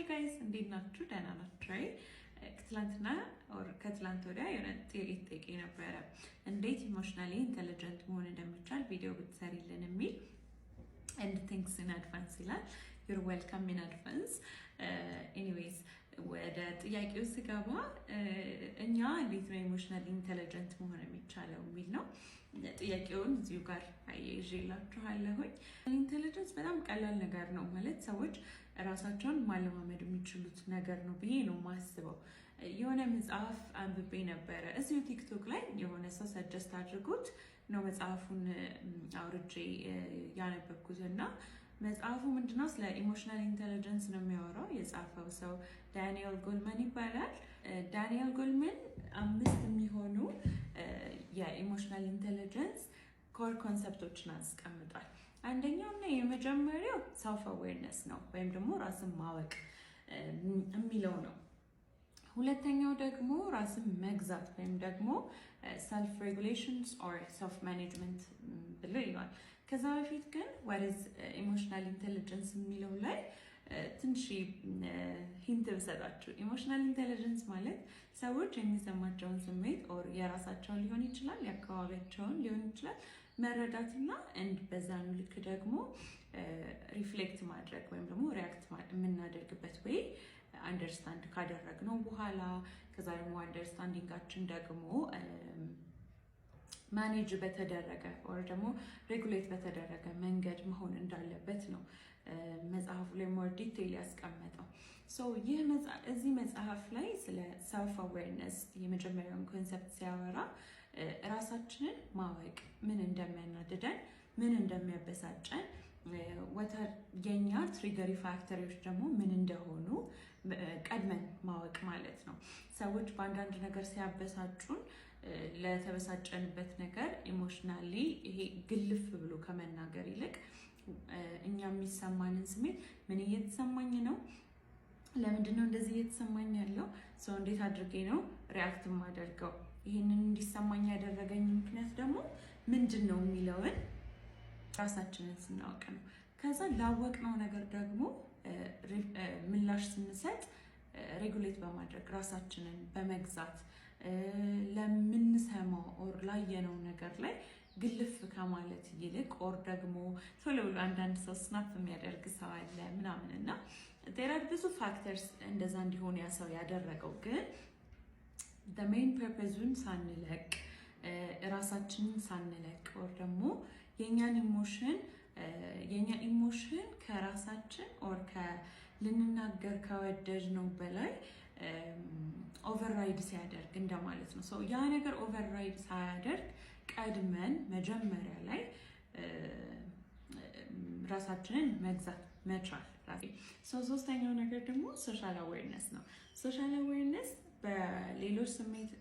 guys, እንዴት ናችሁ? ደህና ናችሁ? ከትላንትና ኦር ከትላንት ወዲያ የሆነ ጥያቄ ነበረ እንዴት ኢሞሽናሊ ኢንተለጀንት መሆን እንደሚቻል ቪዲዮ ብትሰሪልን የሚል and thanks in advance ይላል። you're welcome in advance. Anyways ወደ ጥያቄው ስገባ እኛ እንዴት ነው ኢሞሽናሊ ኢንተለጀንት መሆን የሚቻለው የሚል ነው። ጥያቄውን እዚሁ ጋር አያይዤላችኋለሁ። ኢንተለጀንስ በጣም ቀላል ነገር ነው ማለት ሰዎች ራሳቸውን ማለማመድ የሚችሉት ነገር ነው ብዬ ነው ማስበው። የሆነ መጽሐፍ አንብቤ ነበረ እዚሁ ቲክቶክ ላይ የሆነ ሰው ሰጀስት አድርጎት ነው መጽሐፉን አውርጄ ያነበብኩትና መጽሐፉ ምንድነው ስለ ኢሞሽናል ኢንተለጀንስ ነው የሚያወራው። የጻፈው ሰው ዳንኤል ጎልመን ይባላል። ዳንኤል ጎልመን 5 የሚሆኑ የኢሞሽናል ኢንተለጀንስ ኮር ኮንሰፕቶችን አስቀምጧል። አንደኛው እና የመጀመሪያው ሰልፍ አዌርነስ ነው ወይም ደግሞ ራስን ማወቅ የሚለው ነው። ሁለተኛው ደግሞ ራስን መግዛት ወይም ደግሞ ሰልፍ ሬጉሌሽንስ ኦር ሰልፍ ማኔጅመንት ብሎ ይሏል። ከዛ በፊት ግን what is ኢሞሽናል ኢንተለጀንስ የሚለው ላይ ትንሽ ሂንት ብሰጣችሁ፣ ኢሞሽናል ኢንተለጀንስ ማለት ሰዎች የሚሰማቸውን ስሜት ኦር የራሳቸውን ሊሆን ይችላል የአካባቢያቸውን ሊሆን ይችላል መረዳትና በዛኑ ልክ ደግሞ ሪፍሌክት ማድረግ ወይም ደግሞ ሪያክት የምናደርግበት ወይ አንደርስታንድ ካደረግነው በኋላ ከዛ ደግሞ አንደርስታንዲንጋችን ደግሞ ማኔጅ በተደረገ ኦር ደግሞ ሬጉሌት በተደረገ መንገድ መሆን እንዳለበት ነው መጽሐፉ ላይ ሞር ዲቴይል ያስቀመጠው። እዚህ መጽሐፍ ላይ ስለ ሰልፍ አዌርነስ የመጀመሪያውን ኮንሰፕት ሲያወራ ራሳችንን ማወቅ ምን እንደሚያናድደን ምን እንደሚያበሳጨን የኛ ትሪገሪ ፋክተሪዎች ደግሞ ምን እንደሆኑ ቀድመን ማወቅ ማለት ነው። ሰዎች በአንዳንድ ነገር ሲያበሳጩን ለተበሳጨንበት ነገር ኢሞሽናሊ ይሄ ግልፍ ብሎ ከመናገር ይልቅ እኛ የሚሰማንን ስሜት ምን እየተሰማኝ ነው፣ ለምንድን ነው እንደዚህ እየተሰማኝ ያለው፣ ሰው እንዴት አድርጌ ነው ሪያክት የማደርገው፣ ይህንን እንዲሰማኝ ያደረገኝ ምክንያት ደግሞ ምንድን ነው የሚለውን ራሳችንን ስናውቅ ነው። ከዛ ላወቅነው ነገር ደግሞ ምላሽ ስንሰጥ ሬጉሌት በማድረግ ራሳችንን በመግዛት ለምንሰማው ኦር ላየነው ነገር ላይ ግልፍ ከማለት ይልቅ ኦር ደግሞ ቶሎ ብሎ አንዳንድ ሰው ስናፕ የሚያደርግ ሰው አለ ምናምን እና ዴራድ ብዙ ፋክተርስ እንደዛ እንዲሆን ያ ሰው ያደረገው ግን ሜን ፐርፐዙን ሳንለቅ ራሳችንን ሳንለቅ ኦር ደግሞ የኛ ኢሞሽን ከራሳችን ኦር ልንናገር ከወደድነው በላይ ኦቨርራይድ ሲያደርግ እንደማለት ነው። ያ ነገር ኦቨርራይድ ሳያደርግ ቀድመን መጀመሪያ ላይ ራሳችንን መግዛት መቻል። ሶስተኛው ነገር ደግሞ ሶሻል አዌርነስ ነው። ሶሻል አዌርነስ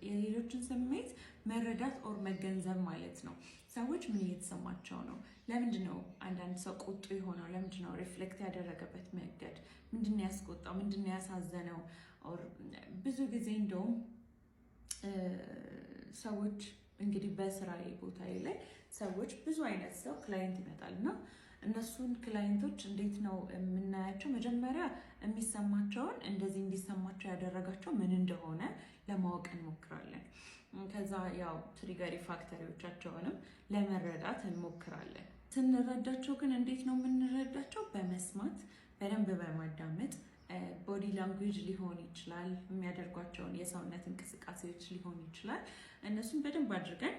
የሌሎችን ስሜት መረዳት ኦር መገንዘብ ማለት ነው። ሰዎች ምን እየተሰማቸው ነው? ለምንድን ነው አንዳንድ ሰው ቁጡ የሆነው? ለምንድን ነው ሪፍሌክት ያደረገበት መንገድ ምንድን ነው ያስቆጣው? ምንድን ነው ያሳዘነው? ብዙ ጊዜ እንደውም ሰዎች እንግዲህ በስራ ቦታ ላይ ሰዎች ብዙ አይነት ሰው ክላይንት ይመጣል እና እነሱን ክላይንቶች እንዴት ነው የምናያቸው? መጀመሪያ የሚሰማቸውን እንደዚህ እንዲሰማቸው ያደረጋቸው ምን እንደሆነ ለማወቅ እንሞክራለን። ከዛ ያው ትሪገሪ ፋክተሪዎቻቸውንም ለመረዳት እንሞክራለን። ስንረዳቸው ግን እንዴት ነው የምንረዳቸው? በመስማት በደንብ በማዳመጥ ቦዲ ላንጉዌጅ ሊሆን ይችላል፣ የሚያደርጓቸውን የሰውነት እንቅስቃሴዎች ሊሆን ይችላል። እነሱን በደንብ አድርገን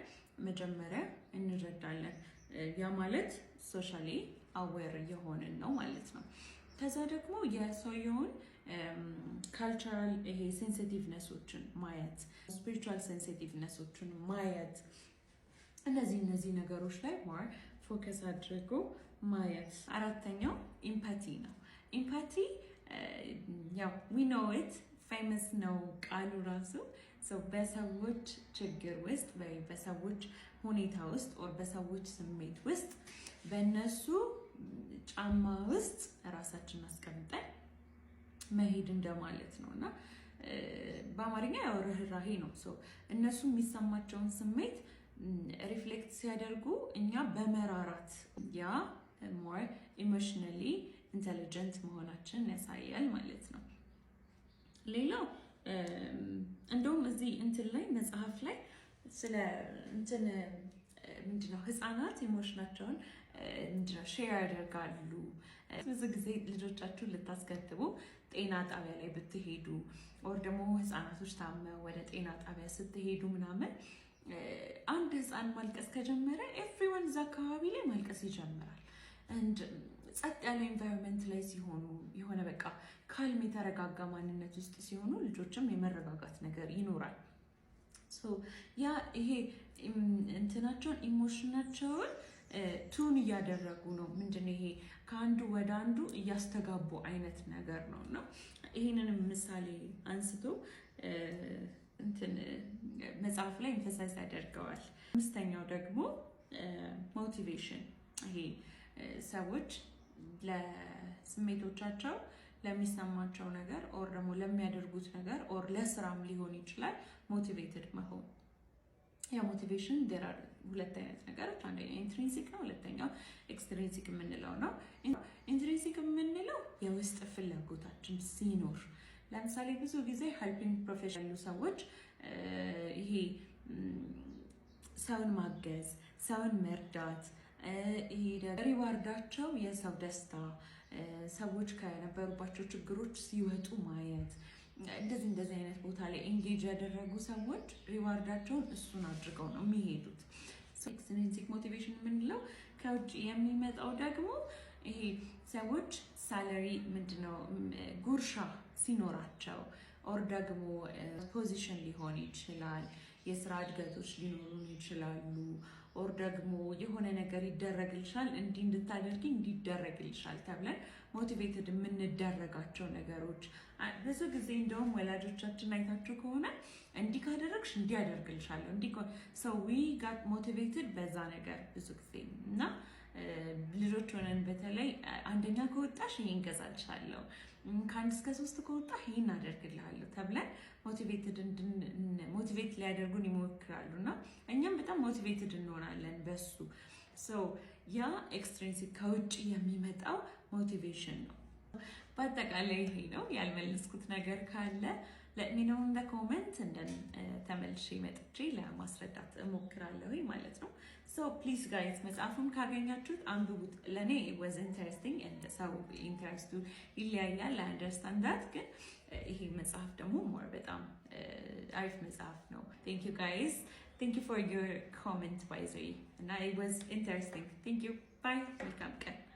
መጀመሪያ እንረዳለን። ያ ማለት ሶሻሊ አዌር የሆንን ነው ማለት ነው። ከዛ ደግሞ የሰውየውን ካልቸራል ይሄ ሴንሲቲቭነሶችን ማየት፣ ስፒሪቹዋል ሴንሲቲቭነሶችን ማየት፣ እነዚህ ነገሮች ላይ ሞር ፎከስ አድርጎ ማየት። አራተኛው ኢምፓቲ ነው። ኢምፓቲ ያው ዊ ኖ ኢት ፌመስ ነው ቃሉ ራሱ። በሰዎች ችግር ውስጥ ወይ በሰዎች ሁኔታ ውስጥ ኦር በሰዎች ስሜት ውስጥ በእነሱ ጫማ ውስጥ ራሳችንን አስቀምጠን መሄድ እንደማለት ነው እና በአማርኛ ያው ርህራሄ ነው። እነሱ የሚሰማቸውን ስሜት ሪፍሌክት ሲያደርጉ እኛ በመራራት ያ ሞር ኢሞሽናሊ ኢንተለጀንት መሆናችንን ያሳያል ማለት ነው። ሌላው እንደውም እዚህ እንትን ላይ መጽሐፍ ላይ ስለ እንትን ምንድነው ህፃናት ኢሞሽናቸውን ምንድነው ሼር ያደርጋሉ። ብዙ ጊዜ ልጆቻችሁን ልታስከትቡ ጤና ጣቢያ ላይ ብትሄዱ ወር ደግሞ ህፃናቶች ታመው ወደ ጤና ጣቢያ ስትሄዱ ምናምን አንድ ህፃን ማልቀስ ከጀመረ ኤቭሪዋን እዛ አካባቢ ላይ ማልቀስ ይጀምራል። ጸጥ ያለ ኤንቫይሮንመንት ላይ ሲሆኑ የሆነ በቃ ካልም የተረጋጋ ማንነት ውስጥ ሲሆኑ ልጆችም የመረጋጋት ነገር ይኖራል። ያ ይሄ እንትናቸውን ኢሞሽናቸውን ቱን እያደረጉ ነው። ምንድነው ይሄ ከአንዱ ወደ አንዱ እያስተጋቡ አይነት ነገር ነው እና ይሄንንም ምሳሌ አንስቶ እንትን መጽሐፍ ላይ ኤምፋሳይዝ ያደርገዋል። አምስተኛው ደግሞ ሞቲቬሽን ይሄ ሰዎች ለስሜቶቻቸው ለሚሰማቸው ነገር ኦር ደግሞ ለሚያደርጉት ነገር ኦር ለስራም ሊሆን ይችላል ሞቲቬትድ መሆን። ያ ሞቲቬሽን ደራር ሁለት አይነት ነገሮች፣ አንደኛው ኢንትሪንሲክ ነው፣ ሁለተኛው ኤክስትሪንሲክ የምንለው ነው። ኢንትሪንሲክ የምንለው የውስጥ ፍላጎታችን ሲኖር፣ ለምሳሌ ብዙ ጊዜ ሄልፒንግ ፕሮፌሽናል ሰዎች ይሄ ሰውን ማገዝ፣ ሰውን መርዳት፣ ይሄ ሪዋርዳቸው የሰው ደስታ፣ ሰዎች ከነበሩባቸው ችግሮች ሲወጡ ማየት፣ እንደዚህ አይነት ቦታ ላይ ኤንጌጅ ያደረጉ ሰዎች ሪዋርዳቸውን እሱን አድርገው ነው የሚሄዱት። ኤክስትሪንሲክ ሞቲቬሽን የምንለው ከውጭ የሚመጣው ደግሞ ይሄ ሰዎች ሳለሪ ምንድነው ጉርሻ ሲኖራቸው ኦር ደግሞ ፖዚሽን ሊሆን ይችላል፣ የስራ እድገቶች ሊኖሩን ይችላሉ፣ ኦር ደግሞ የሆነ ነገር ይደረግልሻል፣ እንዲህ እንድታደርጊ እንዲደረግልሻል ተብለን ሞቲቬትድ የምንደረጋቸው ነገሮች ብዙ ጊዜ እንደውም ወላጆቻችን አይታችሁ ከሆነ እንዲህ ካደረግሽ እንዲህ አደርግልሻለሁ እንዲህ ሰው ዊ ጋት ሞቲቬትድ በዛ ነገር ብዙ ጊዜ እና ልጆች ሆነን በተለይ አንደኛ ከወጣሽ ይሄን ገዛልሻለሁ፣ ከአንድ እስከ 3 ከወጣሽ ይሄን አደርግልሃለሁ ተብለን ሞቲቬት ሊያደርጉን ይሞክራሉ እና እኛም በጣም ሞቲቬትድ እንሆናለን በሱ። ያ ኤክስትሪንሲክ ከውጭ የሚመጣው ሞቲቬሽን ነው። በአጠቃላይ ይሄ ነው። ያልመለስኩት ነገር ካለ let me know in the comment and then ተመልሼ መጥቼ ለማስረዳት እሞክራለሁ ማለት ነው። So please guys መጽሐፉን ካገኛችሁት አንብቡት። ለኔ it was interesting and ሰው ኢንተረስቱ ይለያያል። I understand that ግን ይሄ መጽሐፍ ደግሞ more በጣም አሪፍ መጽሐፍ ነው። Thank you guys. Thank you for your comment by the way. And it was interesting. Thank you. Bye. Welcome.